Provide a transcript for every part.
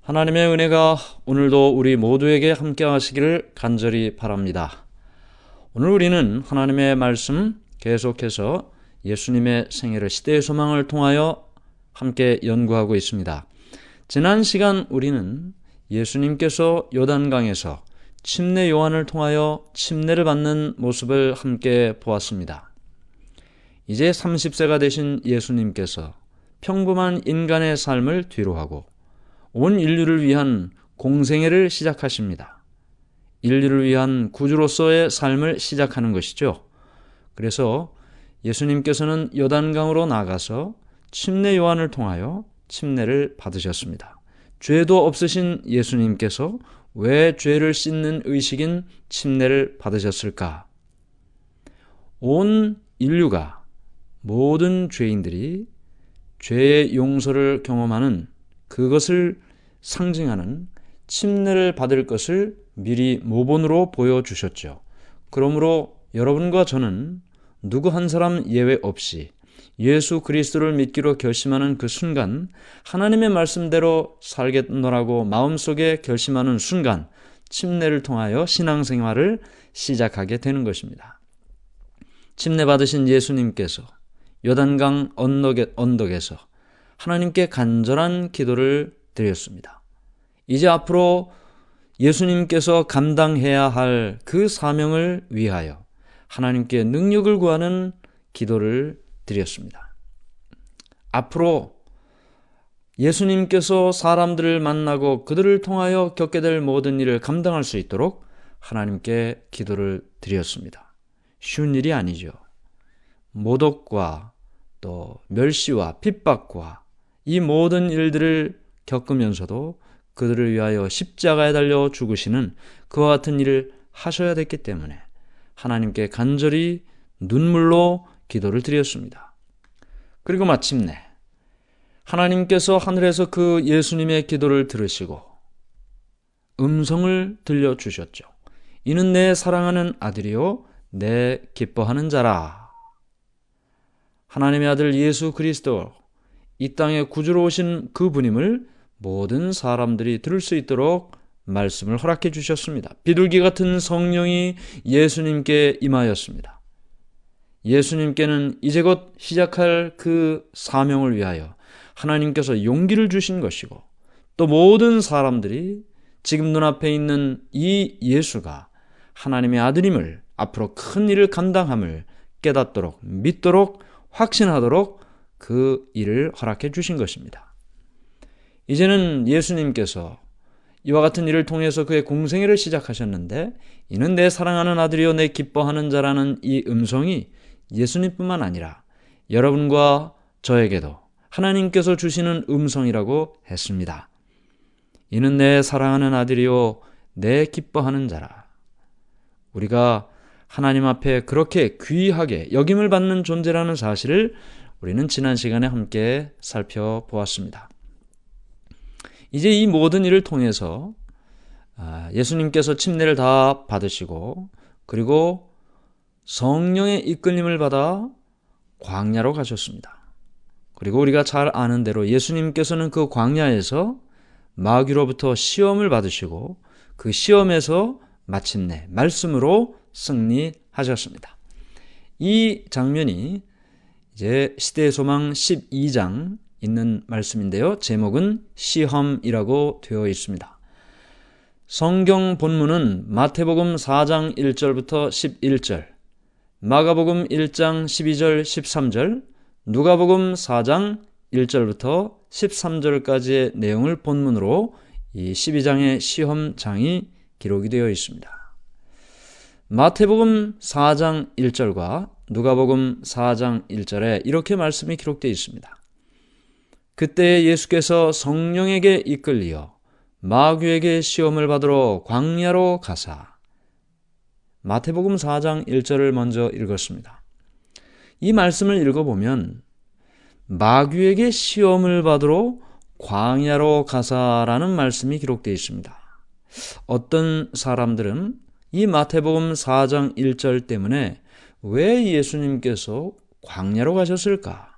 하나님의 은혜가 오늘도 우리 모두에게 함께 하시기를 간절히 바랍니다. 오늘 우리는 하나님의 말씀 계속해서 예수님의 생애를 시대의 소망을 통하여 함께 연구하고 있습니다. 지난 시간 우리는 예수님께서 요단강에서 침례 요한을 통하여 침례를 받는 모습을 함께 보았습니다. 이제 30세가 되신 예수님께서 평범한 인간의 삶을 뒤로하고 온 인류를 위한 공생애를 시작하십니다. 인류를 위한 구주로서의 삶을 시작하는 것이죠. 그래서 예수님께서는 요단강으로 나가서 침례 요한을 통하여 침례를 받으셨습니다. 죄도 없으신 예수님께서 왜 죄를 씻는 의식인 침례를 받으셨을까? 온 인류가, 모든 죄인들이 죄의 용서를 경험하는 그것을 상징하는 침례를 받을 것을 미리 모본으로 보여주셨죠. 그러므로 여러분과 저는 누구 한 사람 예외 없이 예수 그리스도를 믿기로 결심하는 그 순간, 하나님의 말씀대로 살겠노라고 마음속에 결심하는 순간 침례를 통하여 신앙생활을 시작하게 되는 것입니다. 침례 받으신 예수님께서 요단강 언덕에서 하나님께 간절한 기도를 드렸습니다. 이제 앞으로 예수님께서 감당해야 할 그 사명을 위하여 하나님께 능력을 구하는 기도를 드렸습니다. 앞으로 예수님께서 사람들을 만나고 그들을 통하여 겪게 될 모든 일을 감당할 수 있도록 하나님께 기도를 드렸습니다. 쉬운 일이 아니죠. 모독과 또 멸시와 핍박과 이 모든 일들을 겪으면서도 그들을 위하여 십자가에 달려 죽으시는 그와 같은 일을 하셔야 됐기 때문에 하나님께 간절히 눈물로 기도를 드렸습니다. 그리고 마침내 하나님께서 하늘에서 그 예수님의 기도를 들으시고 음성을 들려주셨죠. 이는 내 사랑하는 아들이요 내 기뻐하는 자라. 하나님의 아들 예수 그리스도, 이 땅에 구주로 오신 그분임을 모든 사람들이 들을 수 있도록 말씀을 허락해 주셨습니다. 비둘기 같은 성령이 예수님께 임하였습니다. 예수님께는 이제 곧 시작할 그 사명을 위하여 하나님께서 용기를 주신 것이고, 또 모든 사람들이 지금 눈앞에 있는 이 예수가 하나님의 아들임을, 앞으로 큰 일을 감당함을 깨닫도록, 믿도록, 확신하도록 그 일을 허락해 주신 것입니다. 이제는 예수님께서 이와 같은 일을 통해서 그의 공생애를 시작하셨는데, 이는 내 사랑하는 아들이요 내 기뻐하는 자라는 이 음성이 예수님뿐만 아니라 여러분과 저에게도 하나님께서 주시는 음성이라고 했습니다. 이는 내 사랑하는 아들이요 내 기뻐하는 자라. 우리가 하나님 앞에 그렇게 귀하게 여김을 받는 존재라는 사실을 우리는 지난 시간에 함께 살펴보았습니다. 이제 이 모든 일을 통해서 예수님께서 침례를 다 받으시고, 그리고 성령의 이끌림을 받아 광야로 가셨습니다. 그리고 우리가 잘 아는 대로 예수님께서는 그 광야에서 마귀로부터 시험을 받으시고 그 시험에서 마침내 말씀으로 승리하셨습니다. 이 장면이 이제 시대의 소망 12장 있는 말씀인데요. 제목은 시험이라고 되어 있습니다. 성경 본문은 마태복음 4장 1절부터 11절, 마가복음 1장 12절 13절, 누가복음 4장 1절부터 13절까지의 내용을 본문으로 이 12장의 시험장이 기록이 되어 있습니다. 마태복음 4장 1절과 누가복음 4장 1절에 이렇게 말씀이 기록되어 있습니다. 그때 예수께서 성령에게 이끌리어 마귀에게 시험을 받으러 광야로 가사. 마태복음 4장 1절을 먼저 읽었습니다. 이 말씀을 읽어보면 마귀에게 시험을 받으러 광야로 가사라는 말씀이 기록되어 있습니다. 어떤 사람들은 이 마태복음 4장 1절 때문에 왜 예수님께서 광야로 가셨을까?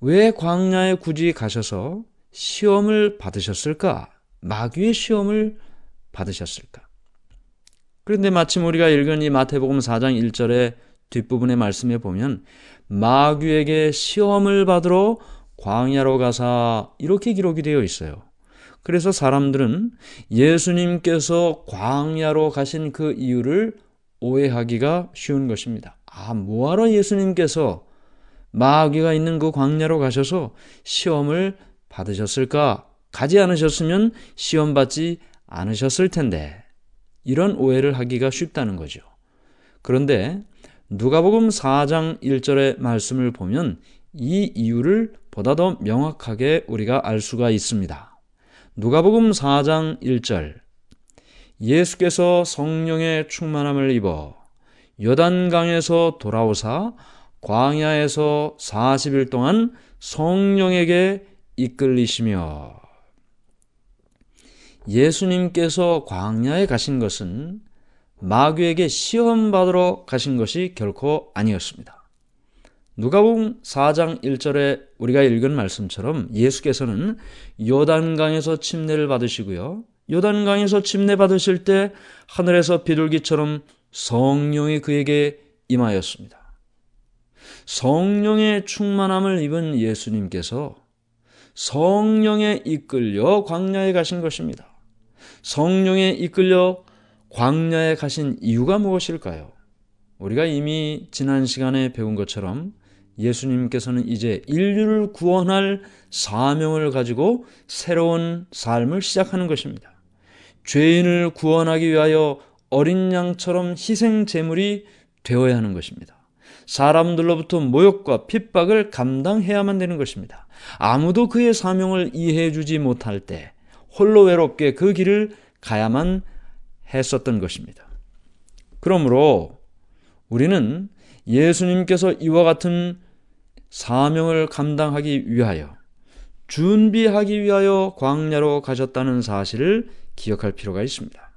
왜 광야에 굳이 가셔서 시험을 받으셨을까? 마귀의 시험을 받으셨을까? 그런데 마침 우리가 읽은 이 마태복음 4장 1절의 뒷부분의 말씀에 보면 마귀에게 시험을 받으러 광야로 가사 이렇게 기록이 되어 있어요. 그래서 사람들은 예수님께서 광야로 가신 그 이유를 오해하기가 쉬운 것입니다. 뭐하러 예수님께서 마귀가 있는 그 광야로 가셔서 시험을 받으셨을까? 가지 않으셨으면 시험 받지 않으셨을 텐데. 이런 오해를 하기가 쉽다는 거죠. 그런데 누가복음 4장 1절의 말씀을 보면 이 이유를 보다 더 명확하게 우리가 알 수가 있습니다. 누가복음 4장 1절 예수께서 성령의 충만함을 입어 요단강에서 돌아오사 광야에서 40일 동안 성령에게 이끌리시며 예수님께서 광야에 가신 것은 마귀에게 시험받으러 가신 것이 결코 아니었습니다. 누가복음 4장 1절에 우리가 읽은 말씀처럼 예수께서는 요단강에서 침례를 받으시고요. 요단강에서 침례 받으실 때 하늘에서 비둘기처럼 성령이 그에게 임하였습니다. 성령의 충만함을 입은 예수님께서 성령에 이끌려 광야에 가신 것입니다. 성령에 이끌려 광야에 가신 이유가 무엇일까요? 우리가 이미 지난 시간에 배운 것처럼 예수님께서는 이제 인류를 구원할 사명을 가지고 새로운 삶을 시작하는 것입니다. 죄인을 구원하기 위하여 어린 양처럼 희생 제물이 되어야 하는 것입니다. 사람들로부터 모욕과 핍박을 감당해야만 되는 것입니다. 아무도 그의 사명을 이해해 주지 못할 때 홀로 외롭게 그 길을 가야만 했었던 것입니다. 그러므로 우리는 예수님께서 이와 같은 사명을 감당하기 위하여 준비하기 위하여 광야로 가셨다는 사실을 기억할 필요가 있습니다.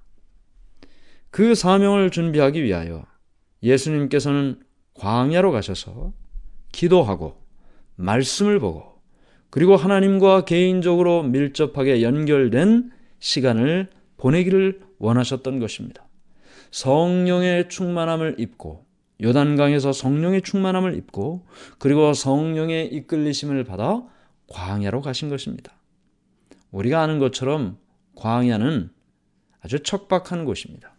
그 사명을 준비하기 위하여 예수님께서는 광야로 가셔서 기도하고 말씀을 보고 그리고 하나님과 개인적으로 밀접하게 연결된 시간을 보내기를 원하셨던 것입니다. 성령의 충만함을 입고 요단강에서 성령의 충만함을 입고 그리고 성령의 이끌리심을 받아 광야로 가신 것입니다. 우리가 아는 것처럼 광야는 아주 척박한 곳입니다.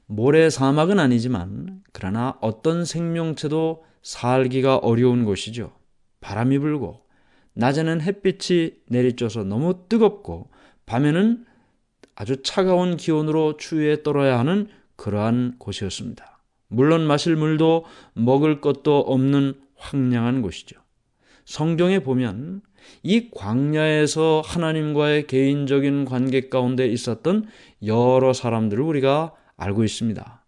모래 사막은 아니지만 그러나 어떤 생명체도 살기가 어려운 곳이죠. 바람이 불고 낮에는 햇빛이 내리쬐서 너무 뜨겁고 밤에는 아주 차가운 기온으로 추위에 떨어야 하는 그러한 곳이었습니다. 물론 마실 물도 먹을 것도 없는 황량한 곳이죠. 성경에 보면 이 광야에서 하나님과의 개인적인 관계 가운데 있었던 여러 사람들을 우리가 알고 있습니다.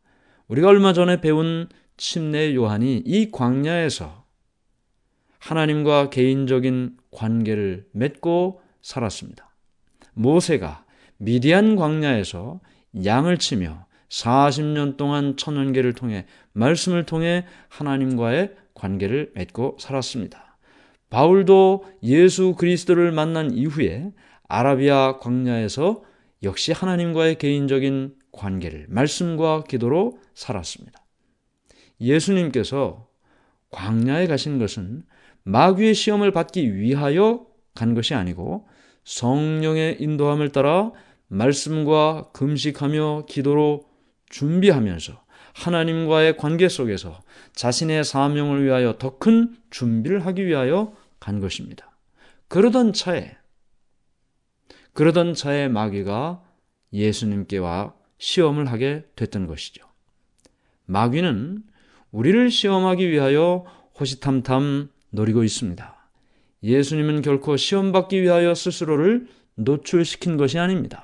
우리가 얼마 전에 배운 침례 요한이 이 광야에서 하나님과 개인적인 관계를 맺고 살았습니다. 모세가 미디안 광야에서 양을 치며 40년 동안 천년계를 통해 말씀을 통해 하나님과의 관계를 맺고 살았습니다. 바울도 예수 그리스도를 만난 이후에 아라비아 광야에서 역시 하나님과의 개인적인 관계를 말씀과 기도로 살았습니다. 예수님께서 광야에 가신 것은 마귀의 시험을 받기 위하여 간 것이 아니고 성령의 인도함을 따라 말씀과 금식하며 기도로 준비하면서 하나님과의 관계 속에서 자신의 사명을 위하여 더 큰 준비를 하기 위하여 간 것입니다. 그러던 차에 마귀가 예수님께와 시험을 하게 됐던 것이죠. 마귀는 우리를 시험하기 위하여 호시탐탐 노리고 있습니다. 예수님은 결코 시험받기 위하여 스스로를 노출시킨 것이 아닙니다.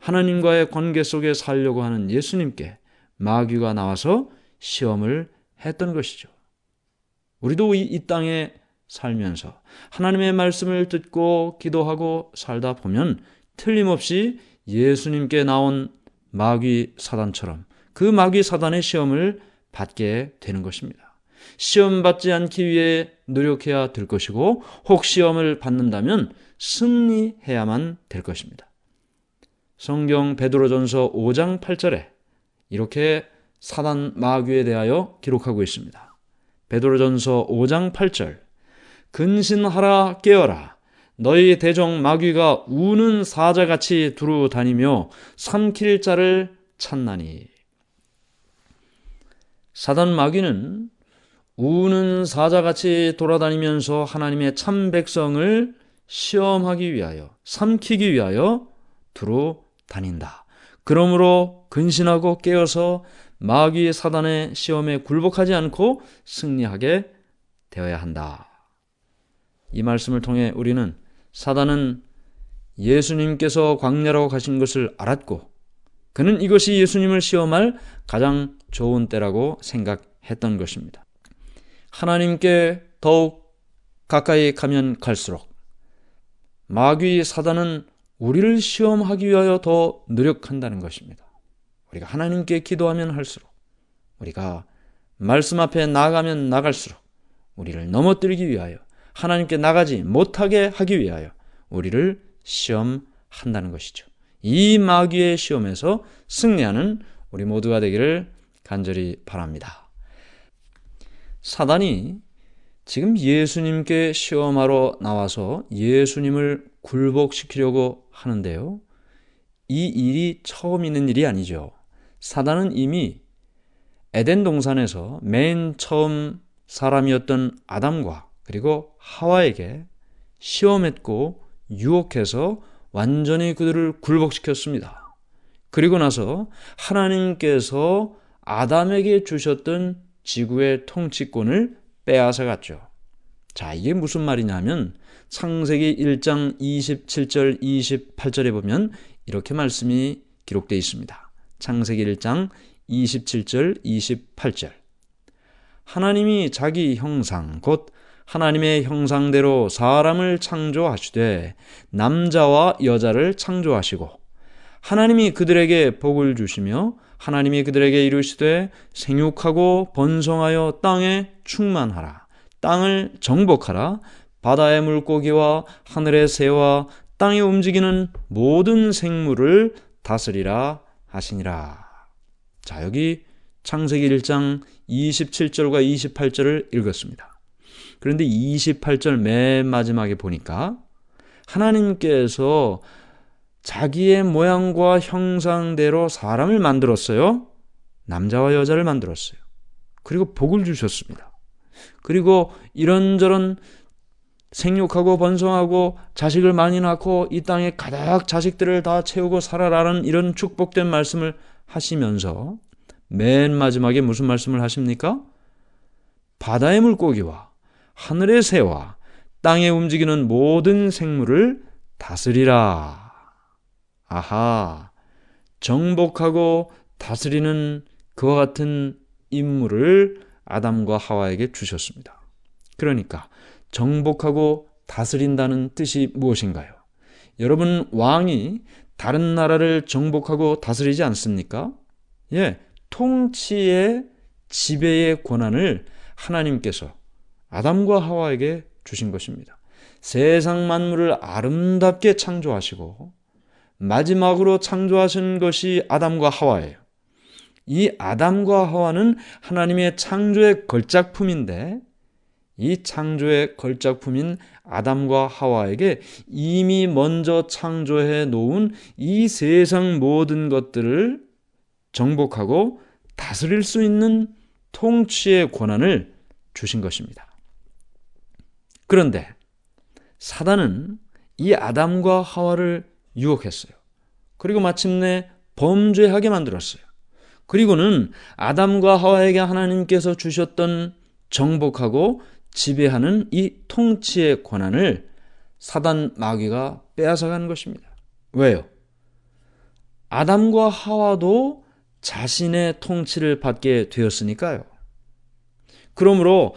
하나님과의 관계 속에 살려고 하는 예수님께 마귀가 나와서 시험을 했던 것이죠. 우리도 이 땅에 살면서 하나님의 말씀을 듣고 기도하고 살다 보면 틀림없이 예수님께 나온 마귀 사단처럼 그 마귀 사단의 시험을 받게 되는 것입니다. 시험 받지 않기 위해 노력해야 될 것이고, 혹 시험을 받는다면 승리해야만 될 것입니다. 성경 베드로전서 5장 8절에 이렇게 사단 마귀에 대하여 기록하고 있습니다. 베드로전서 5장 8절, 근신하라 깨어라. 너희 대적 마귀가 우는 사자같이 두루 다니며 삼킬 자를 찾나니. 사단 마귀는 우는 사자같이 돌아다니면서 하나님의 참 백성을 시험하기 위하여, 삼키기 위하여 두루 다닌다. 그러므로 근신하고 깨어서 마귀 사단의 시험에 굴복하지 않고 승리하게 되어야 한다. 이 말씀을 통해 우리는 사단은 예수님께서 광야로 가신 것을 알았고, 그는 이것이 예수님을 시험할 가장 좋은 때라고 생각했던 것입니다. 하나님께 더욱 가까이 가면 갈수록 마귀 사단은 우리를 시험하기 위하여 더 노력한다는 것입니다. 우리가 하나님께 기도하면 할수록, 우리가 말씀 앞에 나아가면 나갈수록 우리를 넘어뜨리기 위하여, 하나님께 나가지 못하게 하기 위하여 우리를 시험한다는 것이죠. 이 마귀의 시험에서 승리하는 우리 모두가 되기를 간절히 바랍니다. 사단이 지금 예수님께 시험하러 나와서 예수님을 굴복시키려고 하는데요, 이 일이 처음 있는 일이 아니죠. 사단은 이미 에덴 동산에서 맨 처음 사람이었던 아담과 그리고 하와에게 시험했고 유혹해서 완전히 그들을 굴복시켰습니다. 그리고 나서 하나님께서 아담에게 주셨던 지구의 통치권을 빼앗아갔죠. 자, 이게 무슨 말이냐면 창세기 1장 27절 28절에 보면 이렇게 말씀이 기록되어 있습니다. 창세기 1장 27절 28절, 하나님이 자기 형상 곧 하나님의 형상대로 사람을 창조하시되 남자와 여자를 창조하시고, 하나님이 그들에게 복을 주시며 하나님이 그들에게 이르시되 생육하고 번성하여 땅에 충만하라. 땅을 정복하라. 바다의 물고기와 하늘의 새와 땅에 움직이는 모든 생물을 다스리라 하시니라. 자, 여기 창세기 1장 27절과 28절을 읽었습니다. 그런데 28절 맨 마지막에 보니까 하나님께서 자기의 모양과 형상대로 사람을 만들었어요. 남자와 여자를 만들었어요. 그리고 복을 주셨습니다. 그리고 이런저런 생육하고 번성하고 자식을 많이 낳고 이 땅에 가득 자식들을 다 채우고 살아라는 이런 축복된 말씀을 하시면서 맨 마지막에 무슨 말씀을 하십니까? 바다의 물고기와 하늘의 새와 땅에 움직이는 모든 생물을 다스리라. 아하, 정복하고 다스리는 그와 같은 임무를 아담과 하와에게 주셨습니다. 그러니까 정복하고 다스린다는 뜻이 무엇인가요? 여러분, 왕이 다른 나라를 정복하고 다스리지 않습니까? 예, 통치의 지배의 권한을 하나님께서 아담과 하와에게 주신 것입니다. 세상 만물을 아름답게 창조하시고 마지막으로 창조하신 것이 아담과 하와예요. 이 아담과 하와는 하나님의 창조의 걸작품인데, 이 창조의 걸작품인 아담과 하와에게 이미 먼저 창조해 놓은 이 세상 모든 것들을 정복하고 다스릴 수 있는 통치의 권한을 주신 것입니다. 그런데 사단은 이 아담과 하와를 유혹했어요. 그리고 마침내 범죄하게 만들었어요. 그리고는 아담과 하와에게 하나님께서 주셨던 정복하고 지배하는 이 통치의 권한을 사단 마귀가 빼앗아간 것입니다. 왜요? 아담과 하와도 자신의 통치를 받게 되었으니까요. 그러므로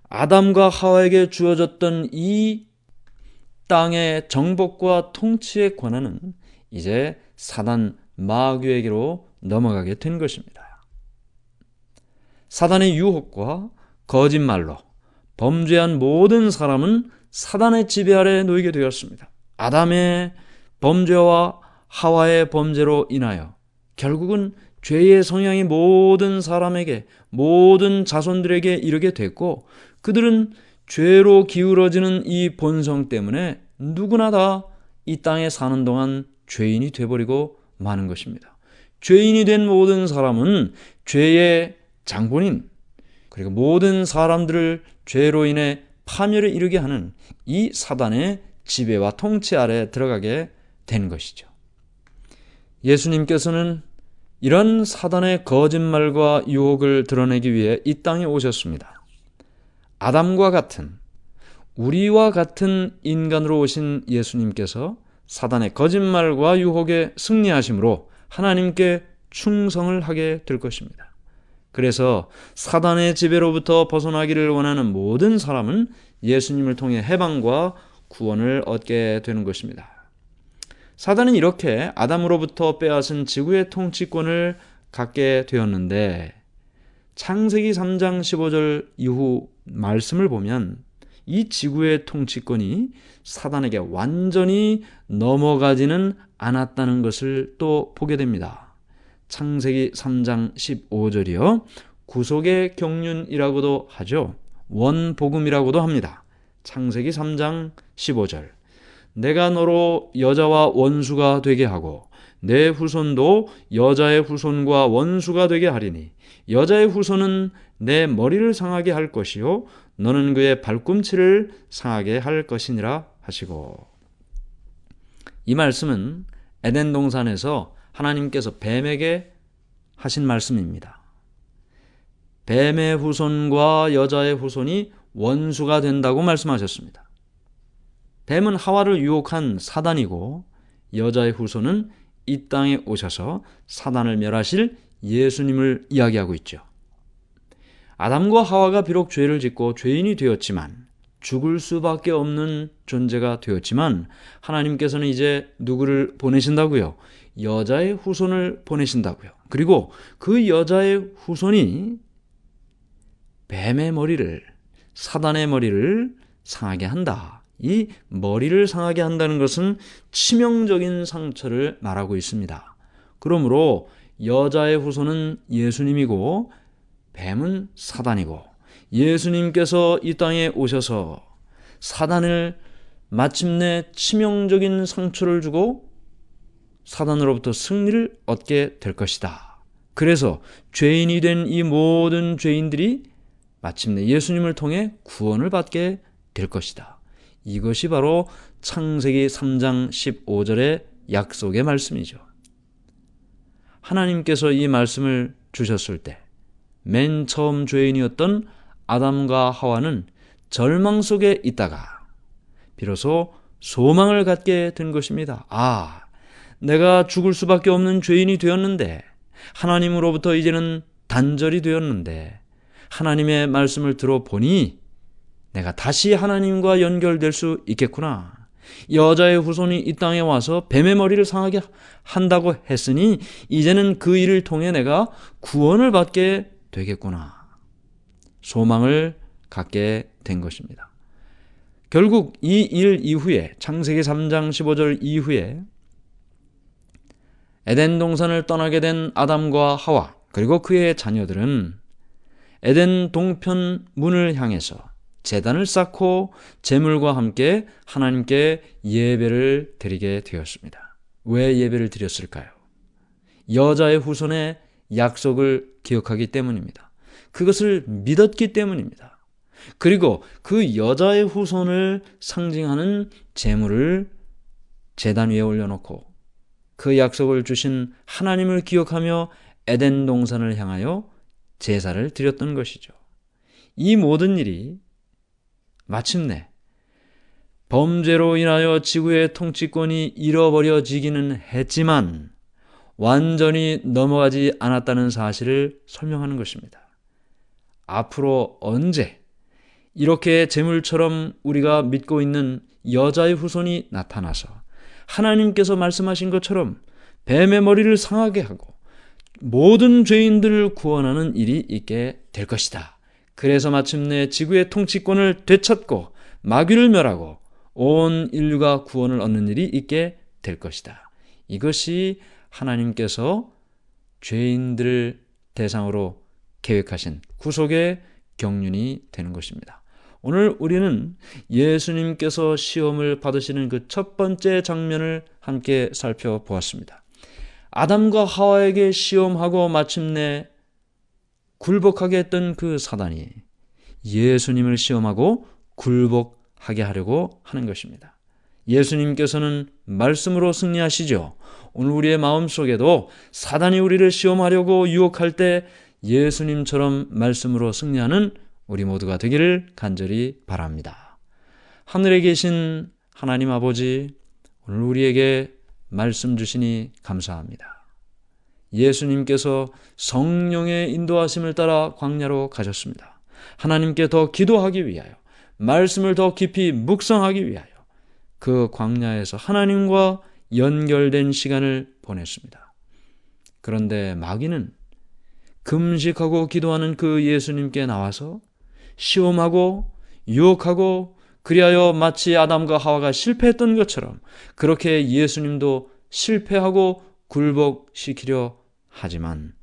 아담과 하와에게 주어졌던 이 땅의 정복과 통치의 권한은 이제 사단 마귀에게로 넘어가게 된 것입니다. 사단의 유혹과 거짓말로 범죄한 모든 사람은 사단의 지배 아래 놓이게 되었습니다. 아담의 범죄와 하와의 범죄로 인하여 결국은 죄의 성향이 모든 사람에게, 모든 자손들에게 이르게 됐고, 그들은 죄로 기울어지는 이 본성 때문에 누구나 다 이 땅에 사는 동안 죄인이 되어버리고 마는 것입니다. 죄인이 된 모든 사람은 죄의 장본인, 그리고 모든 사람들을 죄로 인해 파멸에 이르게 하는 이 사단의 지배와 통치 아래 들어가게 된 것이죠. 예수님께서는 이런 사단의 거짓말과 유혹을 드러내기 위해 이 땅에 오셨습니다. 아담과 같은, 우리와 같은 인간으로 오신 예수님께서 사단의 거짓말과 유혹에 승리하심으로 하나님께 충성을 하게 될 것입니다. 그래서 사단의 지배로부터 벗어나기를 원하는 모든 사람은 예수님을 통해 해방과 구원을 얻게 되는 것입니다. 사단은 이렇게 아담으로부터 빼앗은 지구의 통치권을 갖게 되었는데, 창세기 3장 15절 이후 말씀을 보면 이 지구의 통치권이 사단에게 완전히 넘어가지는 않았다는 것을 또 보게 됩니다. 창세기 3장 15절이요. 구속의 경륜이라고도 하죠. 원복음이라고도 합니다. 창세기 3장 15절. 내가 너로 여자와 원수가 되게 하고 내 후손도 여자의 후손과 원수가 되게 하리니 여자의 후손은 내 머리를 상하게 할 것이요 너는 그의 발꿈치를 상하게 할 것이니라 하시고, 이 말씀은 에덴 동산에서 하나님께서 뱀에게 하신 말씀입니다. 뱀의 후손과 여자의 후손이 원수가 된다고 말씀하셨습니다. 뱀은 하와를 유혹한 사단이고 여자의 후손은 이 땅에 오셔서 사단을 멸하실 예수님을 이야기하고 있죠. 아담과 하와가 비록 죄를 짓고 죄인이 되었지만, 죽을 수밖에 없는 존재가 되었지만, 하나님께서는 이제 누구를 보내신다고요? 여자의 후손을 보내신다고요. 그리고 그 여자의 후손이 뱀의 머리를, 사단의 머리를 상하게 한다. 이 머리를 상하게 한다는 것은 치명적인 상처를 말하고 있습니다. 그러므로 여자의 후손은 예수님이고 뱀은 사단이고, 예수님께서 이 땅에 오셔서 사단을 마침내 치명적인 상처를 주고 사단으로부터 승리를 얻게 될 것이다. 그래서 죄인이 된 이 모든 죄인들이 마침내 예수님을 통해 구원을 받게 될 것이다. 이것이 바로 창세기 3장 15절의 약속의 말씀이죠. 하나님께서 이 말씀을 주셨을 때 맨 처음 죄인이었던 아담과 하와는 절망 속에 있다가 비로소 소망을 갖게 된 것입니다. 아, 내가 죽을 수밖에 없는 죄인이 되었는데, 하나님으로부터 이제는 단절이 되었는데, 하나님의 말씀을 들어보니 내가 다시 하나님과 연결될 수 있겠구나. 여자의 후손이 이 땅에 와서 뱀의 머리를 상하게 한다고 했으니 이제는 그 일을 통해 내가 구원을 받게 되겠구나. 소망을 갖게 된 것입니다. 결국 이 일 이후에, 창세기 3장 15절 이후에 에덴 동산을 떠나게 된 아담과 하와 그리고 그의 자녀들은 에덴 동편 문을 향해서 제단을 쌓고 제물과 함께 하나님께 예배를 드리게 되었습니다. 왜 예배를 드렸을까요? 여자의 후손의 약속을 기억하기 때문입니다. 그것을 믿었기 때문입니다. 그리고 그 여자의 후손을 상징하는 제물을 제단 위에 올려놓고 그 약속을 주신 하나님을 기억하며 에덴 동산을 향하여 제사를 드렸던 것이죠. 이 모든 일이 마침내 범죄로 인하여 지구의 통치권이 잃어버려지기는 했지만 완전히 넘어가지 않았다는 사실을 설명하는 것입니다. 앞으로 언제 이렇게 제물처럼 우리가 믿고 있는 여자의 후손이 나타나서 하나님께서 말씀하신 것처럼 뱀의 머리를 상하게 하고 모든 죄인들을 구원하는 일이 있게 될 것이다. 그래서 마침내 지구의 통치권을 되찾고 마귀를 멸하고 온 인류가 구원을 얻는 일이 있게 될 것이다. 이것이 하나님께서 죄인들을 대상으로 계획하신 구속의 경륜이 되는 것입니다. 오늘 우리는 예수님께서 시험을 받으시는 그 첫 번째 장면을 함께 살펴보았습니다. 아담과 하와에게 시험하고 마침내 굴복하게 했던 그 사단이 예수님을 시험하고 굴복하게 하려고 하는 것입니다. 예수님께서는 말씀으로 승리하시죠. 오늘 우리의 마음속에도 사단이 우리를 시험하려고 유혹할 때 예수님처럼 말씀으로 승리하는 우리 모두가 되기를 간절히 바랍니다. 하늘에 계신 하나님 아버지, 오늘 우리에게 말씀 주시니 감사합니다. 예수님께서 성령의 인도하심을 따라 광야로 가셨습니다. 하나님께 더 기도하기 위하여, 말씀을 더 깊이 묵상하기 위하여 그 광야에서 하나님과 연결된 시간을 보냈습니다. 그런데 마귀는 금식하고 기도하는 그 예수님께 나와서 시험하고 유혹하고, 그리하여 마치 아담과 하와가 실패했던 것처럼 그렇게 예수님도 실패하고 굴복시키려 하지만,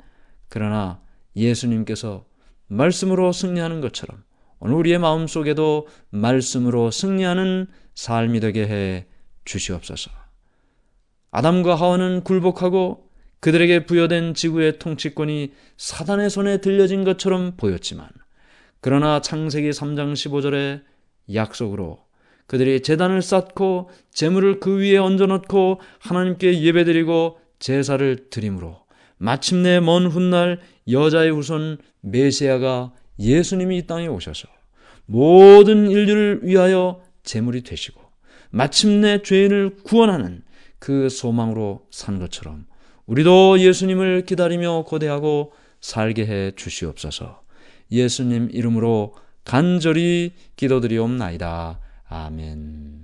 그러나 예수님께서 말씀으로 승리하는 것처럼 오늘 우리의 마음속에도 말씀으로 승리하는 삶이 되게 해 주시옵소서. 아담과 하와는 굴복하고 그들에게 부여된 지구의 통치권이 사단의 손에 들려진 것처럼 보였지만, 그러나 창세기 3장 15절에 약속으로 그들이 제단을 쌓고 제물을 그 위에 얹어놓고 하나님께 예배드리고 제사를 드림으로 마침내 먼 훗날 여자의 후손 메시아가 예수님이 이 땅에 오셔서 모든 인류를 위하여 제물이 되시고 마침내 죄인을 구원하는 그 소망으로 산 것처럼 우리도 예수님을 기다리며 고대하고 살게 해 주시옵소서. 예수님 이름으로 간절히 기도드리옵나이다. 아멘.